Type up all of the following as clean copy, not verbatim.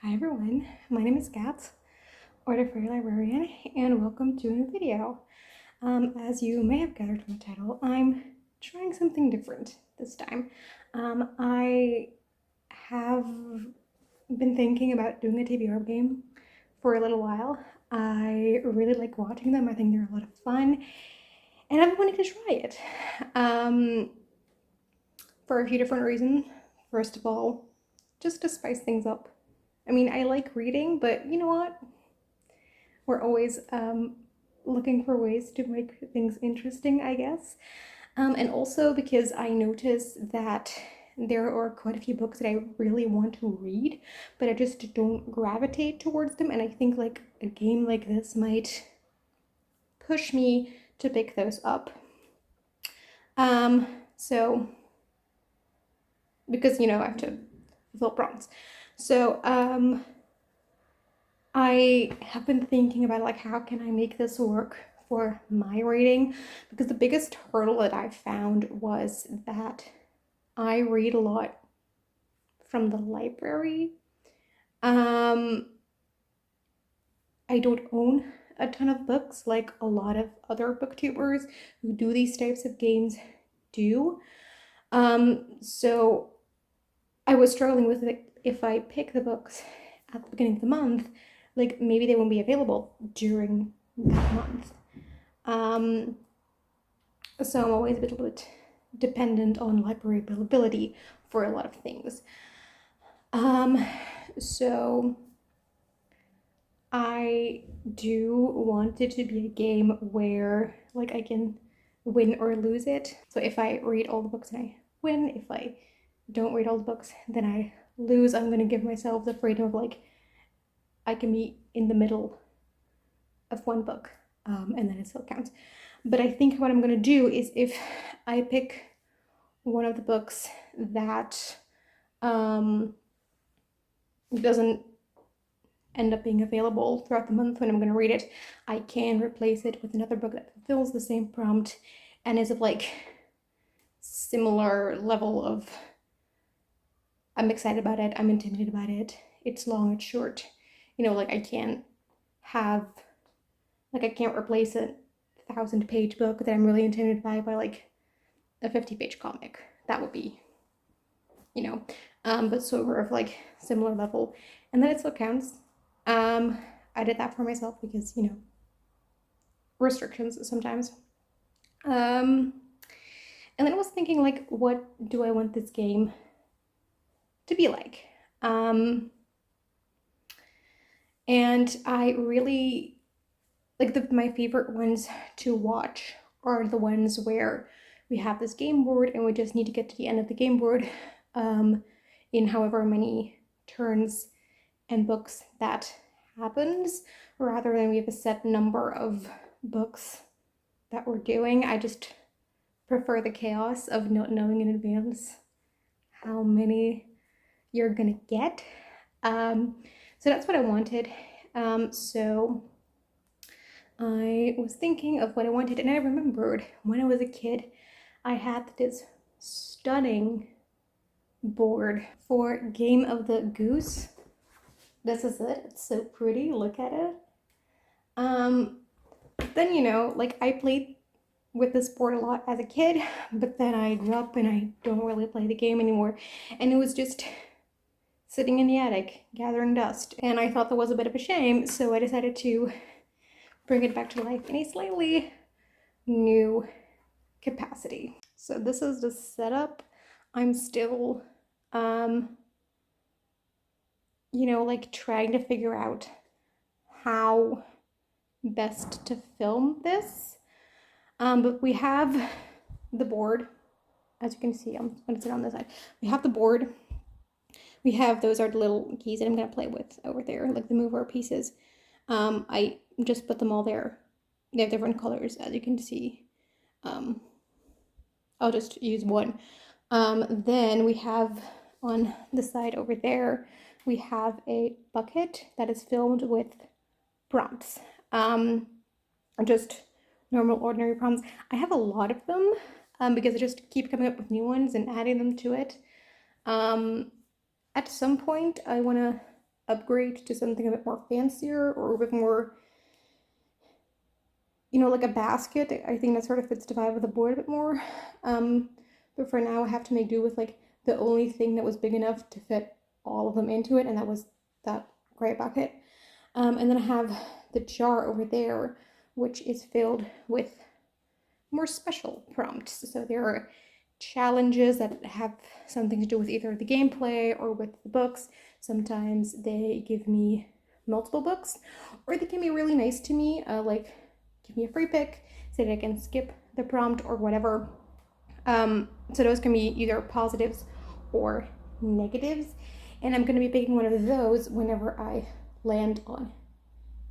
Hi everyone, my name is Kat, or the Fairy Librarian, and welcome to a new video. As you may have gathered from the title, I'm trying something different this time. I have been thinking about doing a TBR game for a little while. I really like watching them. I think they're a lot of fun, and I've wanted to try it for a few different reasons. First of all, just to spice things up. I mean, I like reading, but you know what? We're always looking for ways to make things interesting, I guess. And also because I noticed that there are quite a few books that I really want to read, but I just don't gravitate towards them. And I think like a game like this might push me to pick those up. So because I have to fulfill prompts. So I have been thinking about like how can I make this work for my reading, because the biggest hurdle that I found was that I read a lot from the library. I don't own a ton of books like a lot of other booktubers who do these types of games do. So I was struggling with it. If I pick the books at the beginning of the month, like maybe they won't be available during that month. So I'm always a little bit dependent on library availability for a lot of things. So I do want it to be a game where like I can win or lose it. So if I read all the books and I win, if I don't read all the books then I lose, I'm gonna give myself the freedom of like I can be in the middle of one book and then it still counts. But I think what I'm gonna do is if I pick one of the books that doesn't end up being available throughout the month when I'm gonna read it, I can replace it with another book that fulfills the same prompt and is of like similar level of I'm excited about it, I'm intimidated about it, it's long, it's short. Like I can't replace a 1,000-page book that I'm really intimidated by like a 50-page comic. That would be, but sort of like similar level, and then it still counts. I did that for myself because restrictions sometimes. And then I was thinking like, what do I want this game to be like? And I really like my favorite ones to watch are the ones where we have this game board and we just need to get to the end of the game board in however many turns and books that happens, rather than we have a set number of books that we're doing. I just prefer the chaos of not knowing in advance how many you're gonna get. So that's what I wanted. So I was thinking of what I wanted, and I remembered when I was a kid, I had this stunning board for Game of the Goose. This is it. It's so pretty. Look at it. Then, like I played with this board a lot as a kid, but then I grew up and I don't really play the game anymore. And it was just sitting in the attic, gathering dust. And I thought that was a bit of a shame, so I decided to bring it back to life in a slightly new capacity. So this is the setup. I'm still, like trying to figure out how best to film this. But we have the board, as you can see, I'm gonna sit on this side. We have the board. We have, those are the little keys that I'm gonna play with over there, like the mover pieces. I just put them all there. They have different colors, as you can see. I'll just use one. Then we have on the side over there, we have a bucket that is filled with prompts. Just normal, ordinary prompts. I have a lot of them because I just keep coming up with new ones and adding them to it. At some point, I want to upgrade to something a bit more fancier or a bit more, you know, like a basket. I think that sort of fits the vibe of the board a bit more. But for now, I have to make do with like the only thing that was big enough to fit all of them into it, and that was that gray bucket. And then I have the jar over there, which is filled with more special prompts. So there are challenges that have something to do with either the gameplay or with the books. Sometimes they give me multiple books, or they can be really nice to me, like give me a free pick, say that I can skip the prompt or whatever. So those can be either positives or negatives, and I'm going to be picking one of those whenever I land on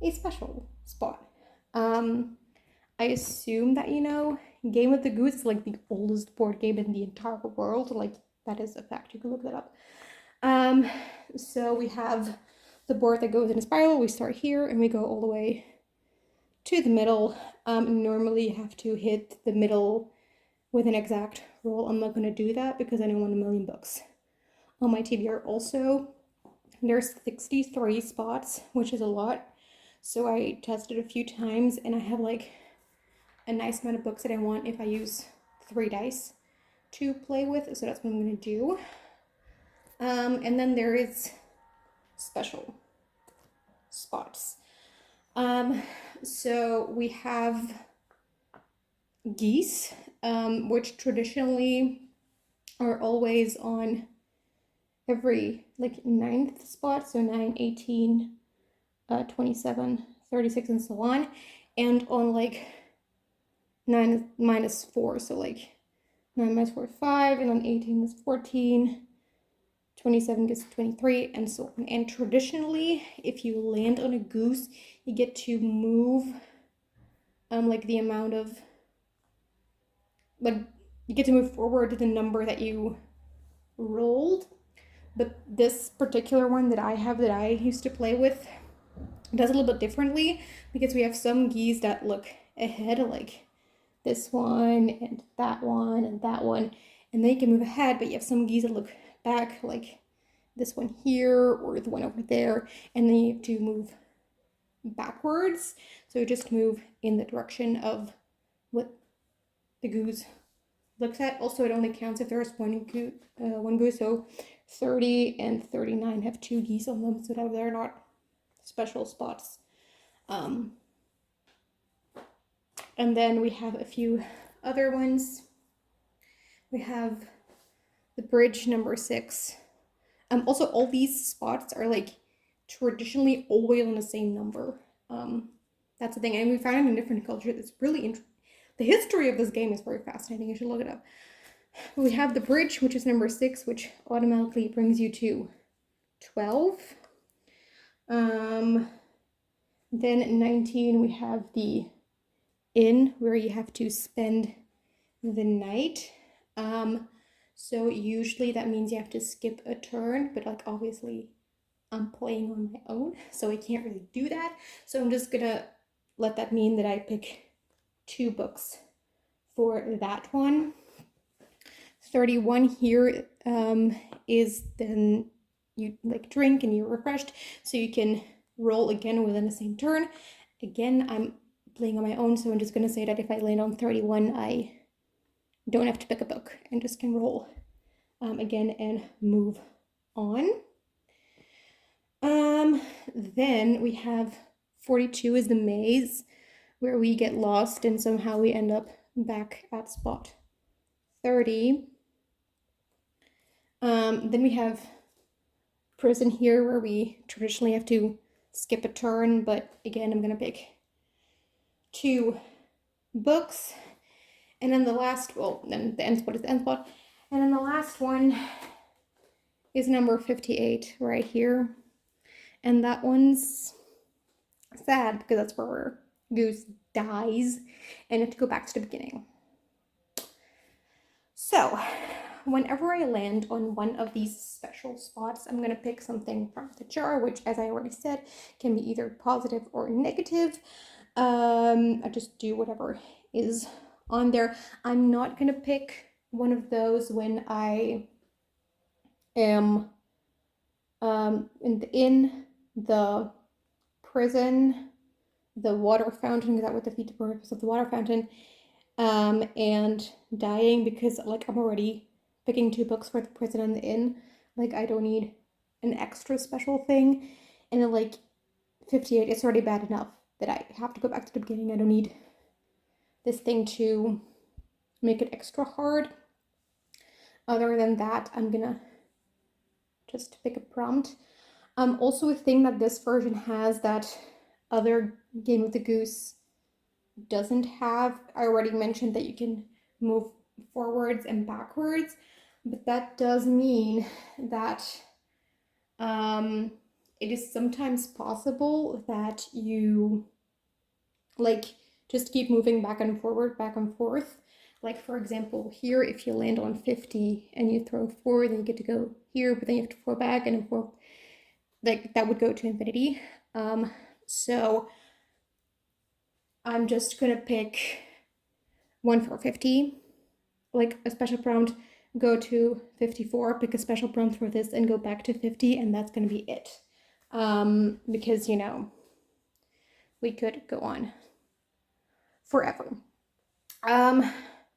a special spot. I assume that, you know, Game of the Goose is like the oldest board game in the entire world. Like, that is a fact. You can look that up. So we have the board that goes in a spiral. We start here and we go all the way to the middle. Normally you have to hit the middle with an exact roll. I'm not going to do that because I don't want a million books. On my TBR also, there's 63 spots, which is a lot. So I tested a few times and I have like a nice amount of books that I want if I use 3 dice to play with. So that's what I'm going to do. And then there is special spots. So we have geese, which traditionally are always on every like 9th spot, so 9, 18, 27, 36, and so on, and on like 9 minus 4, so like 9 minus 4 is 5, and on 18 is 14, 27 gets 23, and so on. And traditionally, if you land on a goose, you get to move like the amount of, like, you get to move forward to the number that you rolled. But this particular one that I have, that I used to play with, does a little bit differently, because we have some geese that look ahead, like this one and that one and that one, and they can move ahead. But you have some geese that look back, like this one here or the one over there, and then you have to move backwards. So just move in the direction of what the goose looks at. Also, it only counts if there's one goose. So 30 and 39 have 2 geese on them, so that they're not special spots. And then we have a few other ones. We have the bridge number 6. Also, all these spots are like traditionally always on the same number. That's the thing, and we found it in different cultures. It's really interesting. The history of this game is very fascinating. You should look it up. We have the bridge, which is number 6, which automatically brings you to 12. Then 19, we have the inn, where you have to spend the night. So usually that means you have to skip a turn, but like obviously I'm playing on my own, so I can't really do that. So I'm just gonna let that mean that I pick 2 books for that one. 31 here is then you like drink and you're refreshed, so you can roll again within the same turn. Again, I'm playing on my own, so I'm just gonna say that if I land on 31, I don't have to pick a book and just can roll again and move on. Then we have 42 is the maze, where we get lost and somehow we end up back at spot 30. Then we have prison here, where we traditionally have to skip a turn, but again, I'm gonna pick 2 books. And then the last, well, then the end spot is the end spot. And then the last one is number 58 right here. And that one's sad because that's where Goose dies and you have to go back to the beginning. So whenever I land on one of these special spots, I'm going to pick something from the jar, which, as I already said, can be either positive or negative. I just do whatever is on there. I'm not going to pick one of those when I am in the inn, the prison, the water fountain, because that would defeat the purpose of the water fountain, and dying, because like I'm already picking 2 books for the prison and the inn. Like I don't need an extra special thing. And then like 58, it's already bad enough that I have to go back to the beginning. I don't need this thing to make it extra hard. Other than that, I'm gonna just pick a prompt. Also a thing that this version has that other Game of the Goose doesn't have. I already mentioned that you can move forwards and backwards, but that does mean that it is sometimes possible that you like just keep moving back and forward, back and forth. Like for example, here, if you land on 50 and you throw 4, then you get to go here, but then you have to throw back and forth. Like that would go to infinity. So I'm just gonna pick 1 for 50, like a special prompt, go to 54, pick a special prompt for this, and go back to 50, and that's gonna be it. Because you know, we could go on forever.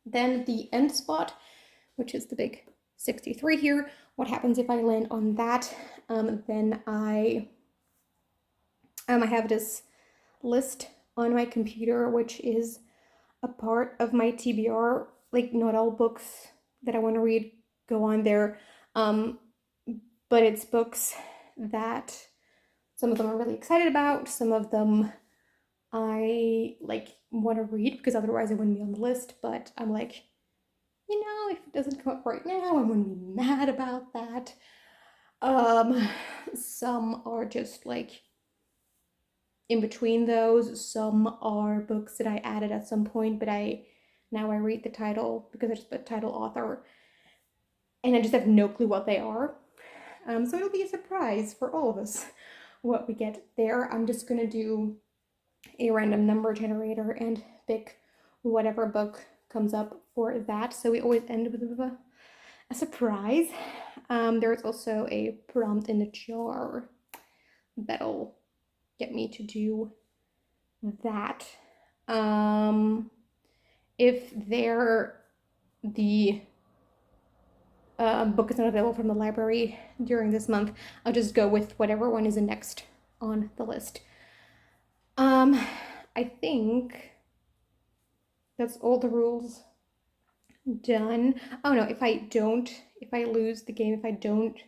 Then the end spot, which is the big 63 here. What happens if I land on that? Then I have this list on my computer, which is a part of my TBR. Like not all books that I want to read go on there, but it's books that some of them I'm really excited about, some of them I like want to read because otherwise it wouldn't be on the list, but I'm like, you know, if it doesn't come up right now, I wouldn't be mad about that. Some are just like in between those. Some are books that I added at some point, but now I read the title because I just put title author and I just have no clue what they are. So it'll be a surprise for all of us what we get there. I'm just gonna do a random number generator and pick whatever book comes up for that. So we always end with a surprise. There's also a prompt in the jar that'll get me to do that. If the book is not available from the library during this month, I'll just go with whatever one is next on the list. I think that's all the rules done. Oh no, if I lose the game, if I don't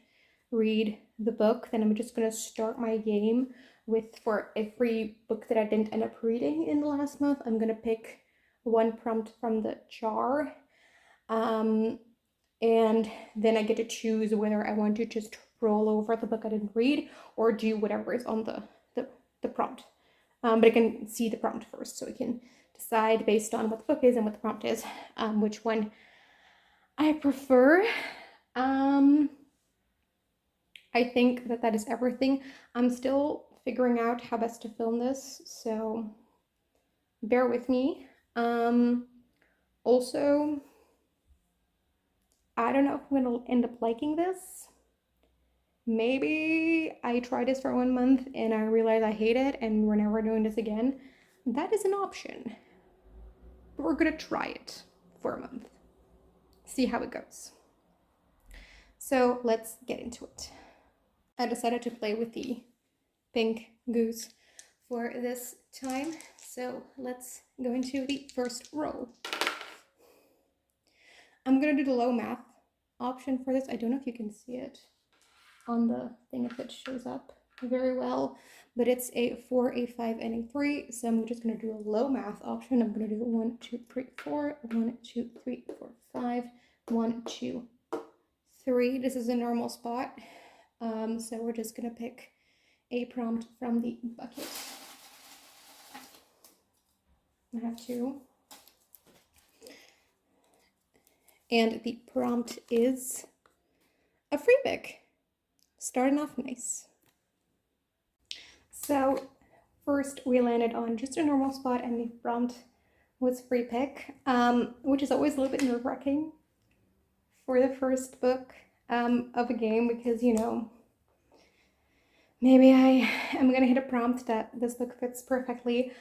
read the book, then I'm just gonna start my game with, for every book that I didn't end up reading in the last month, I'm gonna pick 1 prompt from the jar. And then I get to choose whether I want to just roll over the book I didn't read or do whatever is on the prompt. But I can see the prompt first, so I can decide based on what the book is and what the prompt is, which one I prefer. I think that is everything. I'm still figuring out how best to film this, so bear with me. Also, I don't know if I'm gonna end up liking this. Maybe I try this for 1 month and I realize I hate it and we're never doing this again. That is an option. But we're gonna try it for a month. See how it goes. So let's get into it. I decided to play with the pink goose for this time. So let's go into the first roll. I'm gonna do the low math option for this. I don't know if you can see it on the thing if it shows up very well, but it's a 4, a 5, and a 3. So I'm just gonna do a low math option. I'm gonna do 1, 2, 3, 4, 1, 2, 3, 4, 5, 1, 2, 3. This is a normal spot. So we're just gonna pick a prompt from the bucket. I have 2. And the prompt is a free pick. Starting off nice. So first we landed on just a normal spot and the prompt was free pick, which is always a little bit nerve-wracking for the first book of a game because, you know, maybe I am gonna hit a prompt that this book fits perfectly.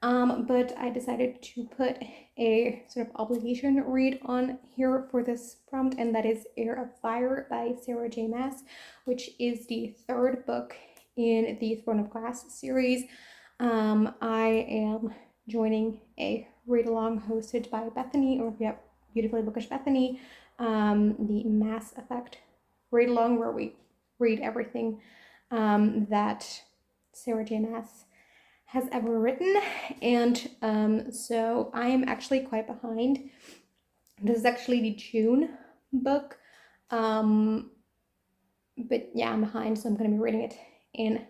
But I decided to put a sort of obligation read on here for this prompt, and that is Heir of Fire by Sarah J. Maas, which is the third book in the Throne of Glass series. I am joining a read-along hosted by Bethany, or yep, Beautifully Bookish Bethany, the Mass Effect read-along, where we read everything that Sarah J. Maas has ever written. And so I am actually quite behind. This is actually the June book, but yeah, I'm behind, so I'm going to be reading it in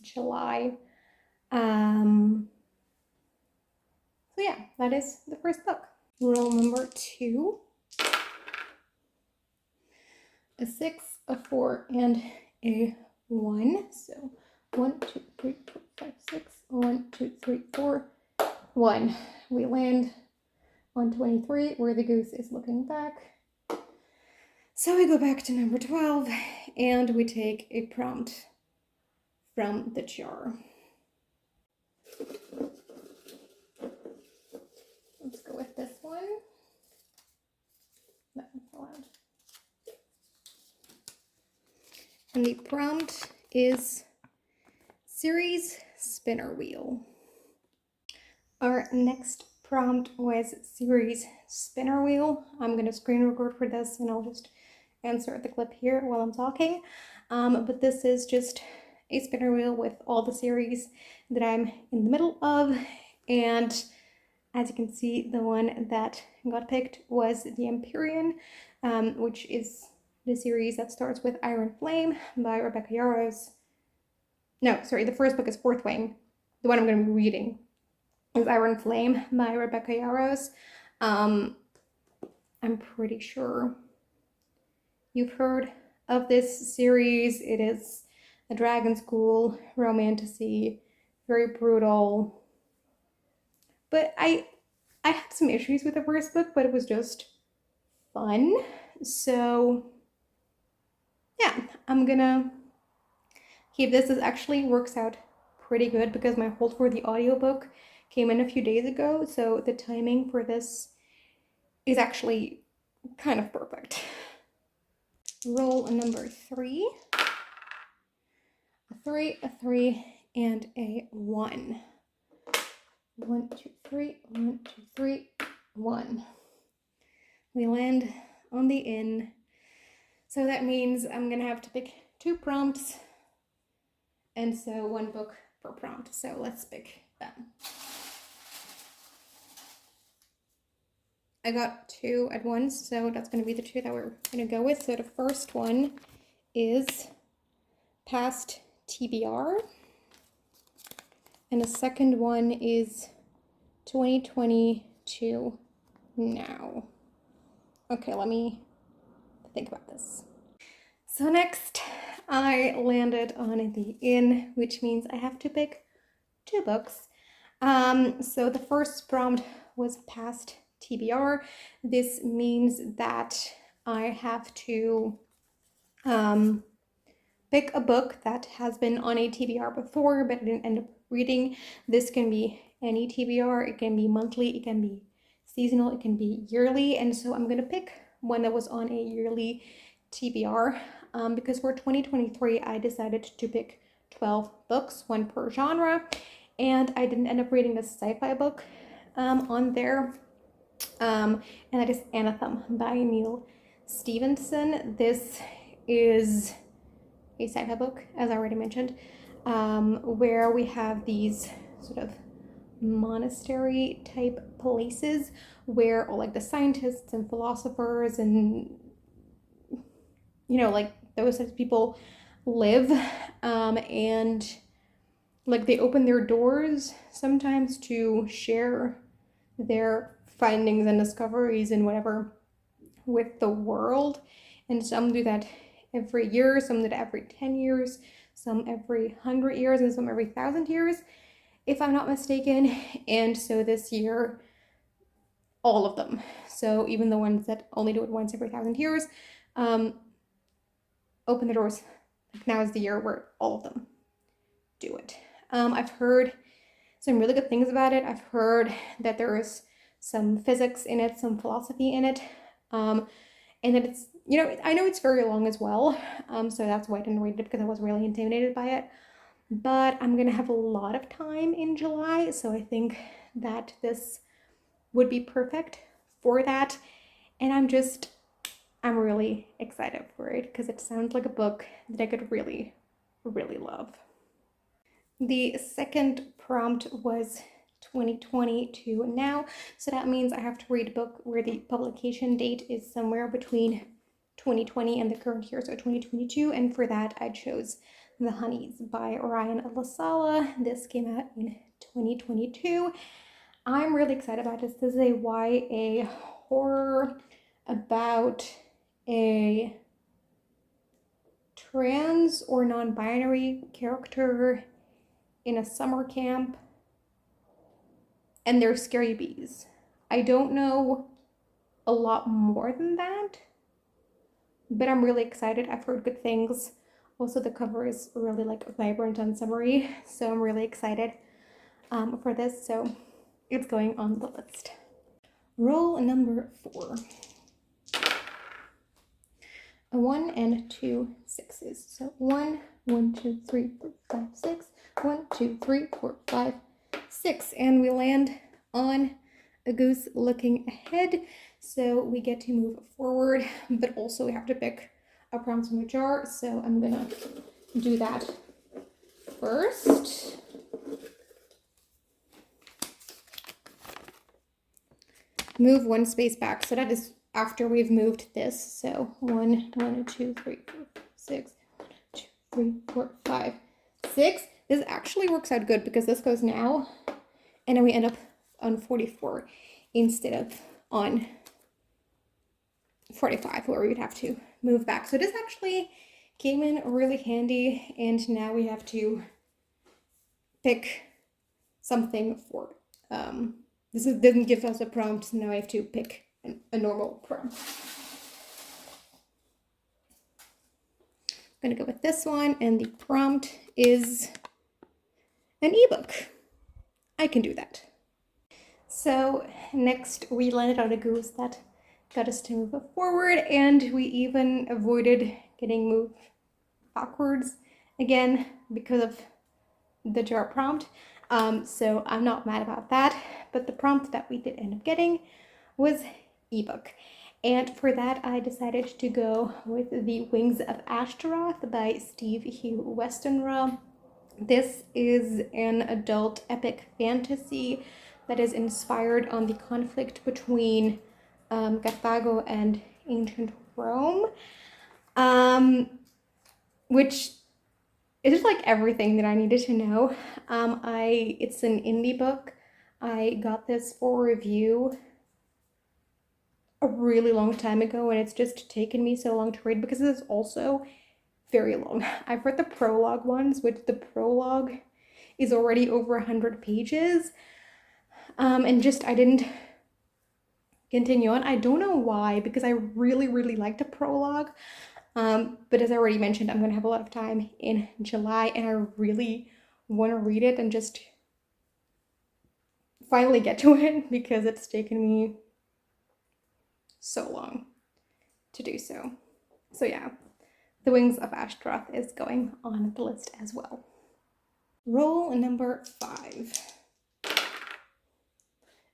July. So yeah, that is the first book. Rule number 2. A 6, a 4, and a 1. So 1, 2, 3, 4, 5, 6. 1, 2, 3, 4, 1. We land on 23, where the goose is looking back. So we go back to number 12, and we take a prompt from the jar. Let's go with this one. That one fell out. And the prompt is Series Spinner Wheel. Our next prompt was Series Spinner Wheel. I'm going to screen record for this, and I'll just insert the clip here while I'm talking. But this is just a spinner wheel with all the series that I'm in the middle of. And as you can see, the one that got picked was The Empyrean, which is the series that starts with Iron Flame by Rebecca Yarros. No, sorry, the first book is Fourth Wing. The one I'm going to be reading is Iron Flame by Rebecca Yarros. I'm pretty sure you've heard of this series. It is a dragon school romantasy, very brutal. But I had some issues with the first book, but it was just fun. So yeah, I'm gonna keep this. This actually works out pretty good because my hold for the audiobook came in a few days ago, so the timing for this is actually kind of perfect. Roll a number 3. A 3, a 3, and a 1. 1, 2, 3, 1, 2, 3, 1. We land on the inn. So that means I'm gonna have to pick 2 prompts, and so 1 book per prompt. So let's pick them. I got 2 at once, so that's gonna be the 2 that we're gonna go with. So the first one is Past TBR, and the second one is 2022 Now. Okay, let me think about this. So next, I landed on the inn, which means I have to pick 2 books. So the first prompt was Past TBR. This means that I have to pick a book that has been on a TBR before, but I didn't end up reading. This can be any TBR. It can be monthly, it can be seasonal, it can be yearly. And so I'm gonna pick one that was on a yearly TBR, because for 2023, I decided to pick 12 books, 1 per genre, and I didn't end up reading this sci-fi book on there, and that is Anathem by Neil Stevenson. This is a sci-fi book, as I already mentioned, where we have these sort of monastery type places where all like the scientists and philosophers and like those types of people live, and like they open their doors sometimes to share their findings and discoveries and whatever with the world. And some do that every year, some do that every 10 years, some every 100 years, and some every 1,000 years, if I'm not mistaken. And so this year, all of them. So even the ones that only do it once every 1,000 years, open the doors now is the year where all of them do it. I've heard some really good things about it. I've heard that there is some physics in it, some philosophy in it, and that it's, you know, I know it's very long as well, so that's why I didn't read it, because I was really intimidated by it. But I'm gonna have a lot of time in July, so I think that this would be perfect for that. And I'm really excited for it because it sounds like a book that I could really, really love. The second prompt was 2020 to now, so that means I have to read a book where the publication date is somewhere between 2020 and the current year, so 2022, and for that I chose The Honeys by Ryan Lasala. This came out in 2022. I'm really excited about this. This is a YA horror about a trans or non-binary character in a summer camp, and they're scary bees. I don't know a lot more than that, but I'm really excited. I've heard good things. Also, the cover is really like vibrant and summery, so I'm really excited for this. So it's going on the list. Roll number 4. A 1 and 2 6s. So 1, 1, 2, 3, 4, 5, 6. 1, 2, 3, 4, 5, 6. And we land on a goose looking ahead. So we get to move forward, but also we have to pick a prompt from the jar. So I'm gonna do that first. Move 1 space back. So that is after we've moved this. So 1, 1, 2, 3, 4, 6, 1, 2, 3, 4, 5, 6. This actually works out good because this goes now, and then we end up on 44 instead of on 45, where we'd have to move back. So this actually came in really handy, and now we have to pick something for this didn't give us a prompt, so now I have to pick a normal prompt. I'm gonna go with this one, and the prompt is an ebook. I can do that. So next we landed on a goose that got us to move forward, and we even avoided getting moved backwards again because of the jar prompt. So I'm not mad about that, but the prompt that we did end up getting was ebook. And for that, I decided to go with The Wings of Ashtaroth by Steve Hugh Westenra. This is an adult epic fantasy that is inspired on the conflict between Carthago and ancient Rome, which is just like everything that I needed to know. It's an indie book. I got this for review a really long time ago, and it's just taken me so long to read because it is also very long. I've read the prologue ones, which the prologue is already over 100 pages, and just I didn't continue on. I don't know why, because I really, really liked the prologue, but as I already mentioned, I'm gonna have a lot of time in July, and I really want to read it and just finally get to it because it's taken me so long to do so. So yeah, The Wings of Ashtaroth is going on the list as well. Roll number 5.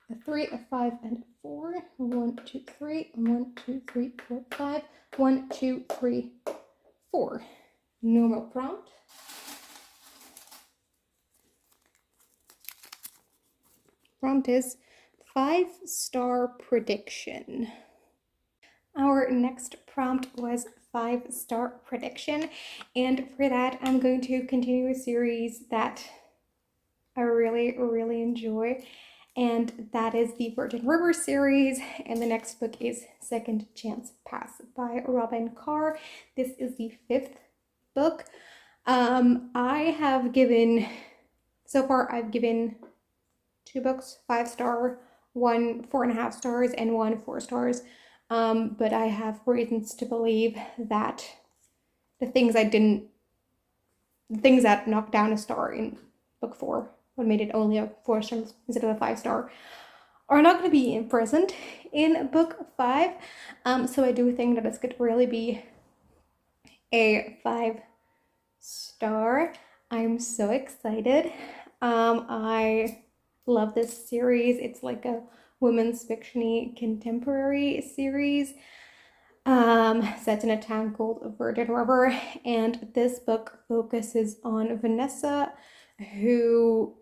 A 3, a 5, and a 4. 1, 2, 3. 1, 2, 3, 4, 5. 1, 2, 3, 4. Normal prompt. Prompt is 5-star prediction. Our next prompt was 5-star prediction, and for that I'm going to continue a series that I really, really enjoy, and that is the Virgin River series, and the next book is Second Chance Pass by Robin Carr. This is the 5th book. I have given, so far I've given 2 books 5-star, 1 4.5 stars, and 1 4 stars. But I have reasons to believe that the things I didn't things that knocked down a star in book 4, what made it only a 4-star instead of a 5-star, are not going to be present in book 5. So I do think that this could really be a 5-star. I'm so excited. I love this series. It's like a women's fiction-y contemporary series set in a town called Virgin River, and this book focuses on Vanessa, who,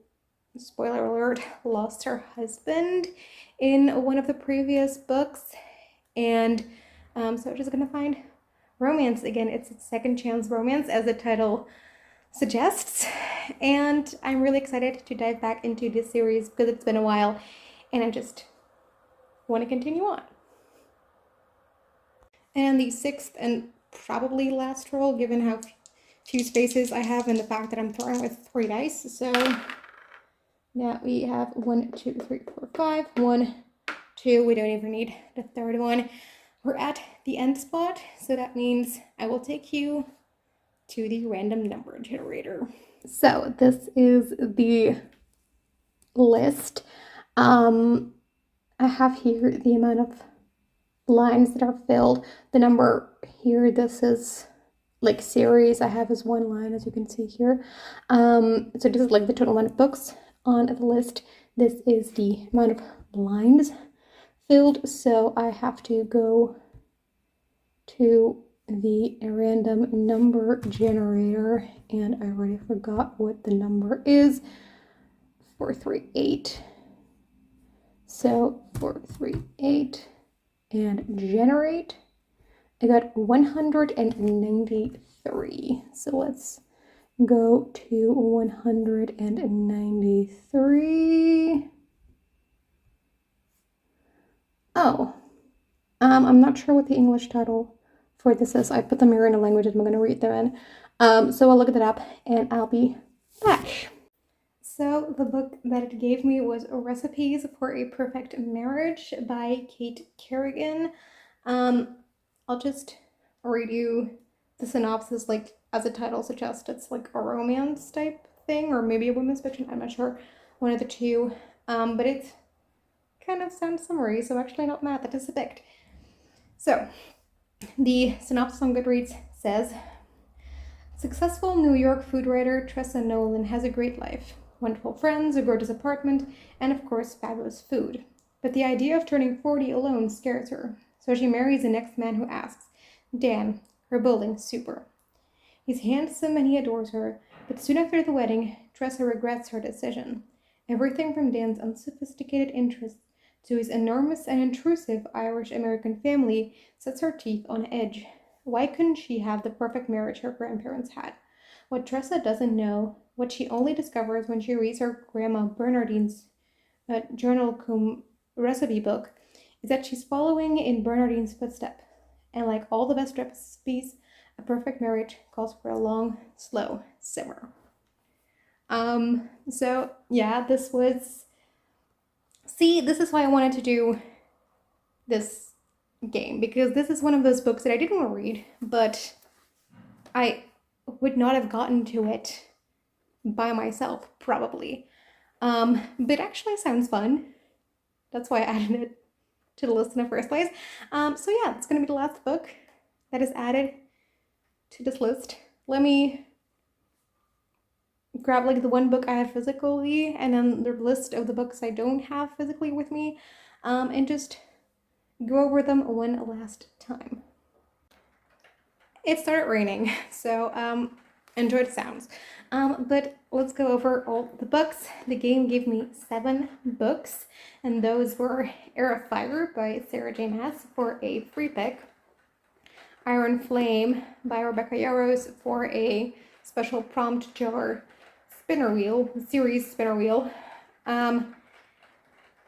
spoiler alert, lost her husband in one of the previous books, and so she's gonna find romance again. It's a second chance romance, as the title suggests, and I'm really excited to dive back into this series because it's been a while and I just want to continue on. And the 6th and probably last roll, given how few spaces I have and the fact that I'm throwing with 3 dice. So now we have 1, 2, 3, 4, 5. 1, 2. We don't even need the third one. We're at the end spot, so that means I will take you to the random number generator. So this is the list. I have here the amount of lines that are filled. The number here, this is like series I have is 1 line, as you can see here. So this is like the total amount of books on the list. This is the amount of lines filled, so I have to go to the random number generator, and I already forgot what the number is. 438. So 438 and generate. I got 193. So let's go to 193. Oh, I'm not sure what the English title for this is. I put them here in a language that I'm going to read them in. So I'll look that up and I'll be back. So the book that it gave me was Recipes for a Perfect Marriage by Kate Kerrigan. I'll just read you the synopsis, like as the title suggests. It's like a romance type thing, or maybe a women's fiction, I'm not sure, one of the two. But it kind of sounds summary, so I'm actually not mad that it's picked. So the synopsis on Goodreads says, successful New York food writer Tressa Nolan has a great life. Wonderful friends, a gorgeous apartment, and of course fabulous food. But the idea of turning 40 alone scares her, so she marries the next man who asks, Dan, her building super. He's handsome and he adores her, but soon after the wedding, Tressa regrets her decision. Everything from Dan's unsophisticated interests to his enormous and intrusive Irish-American family sets her teeth on edge. Why couldn't she have the perfect marriage her grandparents had? What Tressa doesn't know, what she only discovers when she reads her grandma Bernardine's journal cum recipe book, is that she's following in Bernardine's footsteps. And like all the best recipes, a perfect marriage calls for a long, slow simmer. So yeah, this is why I wanted to do this game, because this is one of those books that I didn't want to read, but I would not have gotten to it by myself, probably. But it actually sounds fun. That's why I added it to the list in the first place. So yeah, it's gonna be the last book that is added to this list. Let me grab like the one book I have physically and then the list of the books I don't have physically with me, and just go over them one last time. It started raining, so enjoy the sounds. But let's go over all the books. The game gave me 7 books, and those were Air of Fire by Sarah J. Maas for a free pick, Iron Flame by Rebecca Yarros for a special prompt jar spinner wheel, series spinner wheel,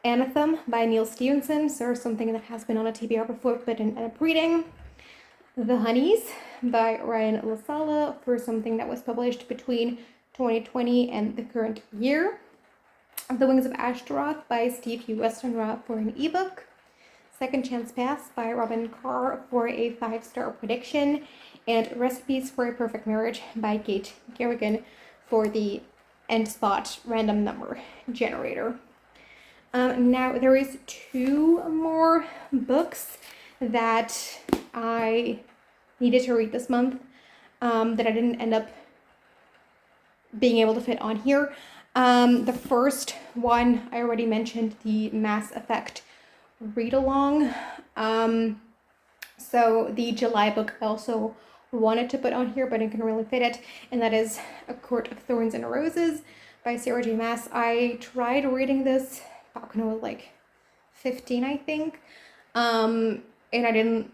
Anathem by Neil Stevenson, so something that has been on a TBR before but ended up reading, The Honeys by Ryan Lasala for something that was published between 2020 and the current year, The Wings of Ashtaroth by Steve Hugh Westenra for an ebook, Second Chance Pass by Robin Carr for a 5-star prediction, and Recipes for a Perfect Marriage by Kate Garrigan for the end spot random number generator. Now there is 2 more books that I needed to read this month that I didn't end up being able to fit on here. The first one I already mentioned, the Mass Effect read-along. So the July book I also wanted to put on here, but I couldn't really fit it, and that is A Court of Thorns and Roses by Sarah J. Maas. I tried reading this back when I was like 15, I think, and I didn't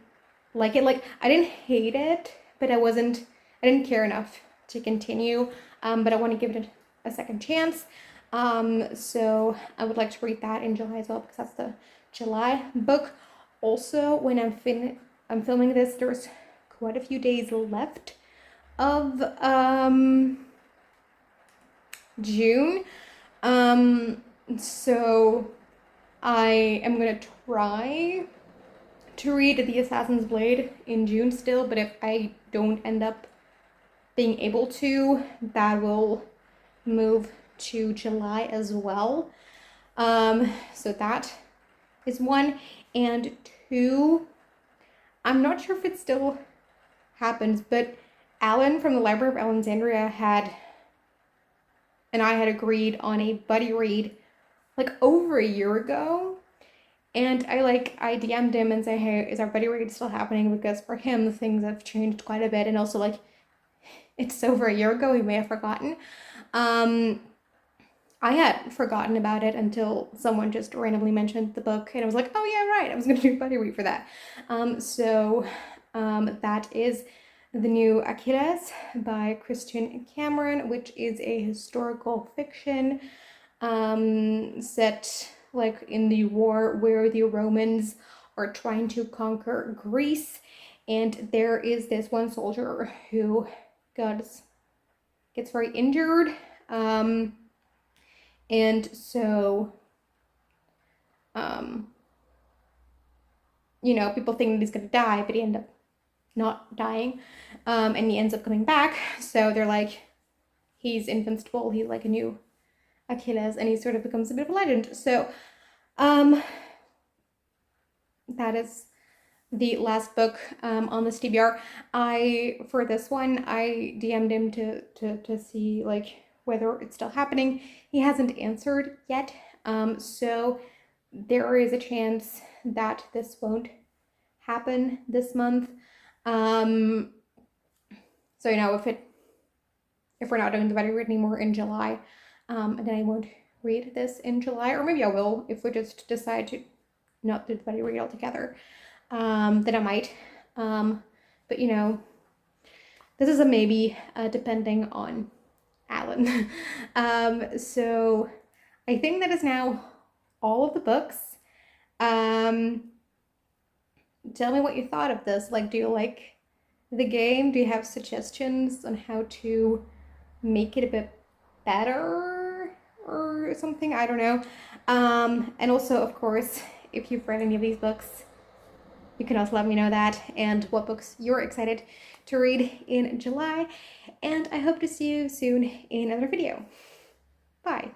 like it. Like, I didn't hate it, but I didn't care enough to continue, but I want to give it a second chance. So I would like to read that in July as well, because that's the July book. Also, when I'm filming this, there's quite a few days left of June. So I am gonna try to read The Assassin's Blade in June still, but if I don't end up being able to, that will move to July as well. So that is 1, and 2, I'm not sure if it still happens, but Alan from the Library of Alexandria and I had agreed on a buddy read like over a year ago, and I DM'd him and say, hey, is our buddy read still happening? Because for him, things have changed quite a bit, and also, like, it's over a year ago, he may have forgotten. I had forgotten about it until someone just randomly mentioned the book, and I was like, oh yeah, right, I was gonna do a buddy read for that. So that is The New Achilles by Christian Cameron, which is a historical fiction set like in the war where the Romans are trying to conquer Greece, and there is this one soldier who gets very injured, and so you know, people think that he's gonna die, but he ends up not dying, and he ends up coming back. So they're like, he's invincible, he's like a new Achilles, and he sort of becomes a bit of a legend. So that is the last book on this TBR. For this one, I DM'd him to see like whether it's still happening. He hasn't answered yet, so there is a chance that this won't happen this month. So, you know, if we're not doing the buddy read anymore in July, then I won't read this in July, or maybe I will if we just decide to not do the buddy read altogether. Then I might. But you know, this is a maybe, depending on Alan. So I think that is now all of the books. Tell me what you thought of this. Like, do you like the game? Do you have suggestions on how to make it a bit better or something? I don't know. And also, of course, if you've read any of these books, you can also let me know that, and what books you're excited to read in July. And I hope to see you soon in another video. Bye.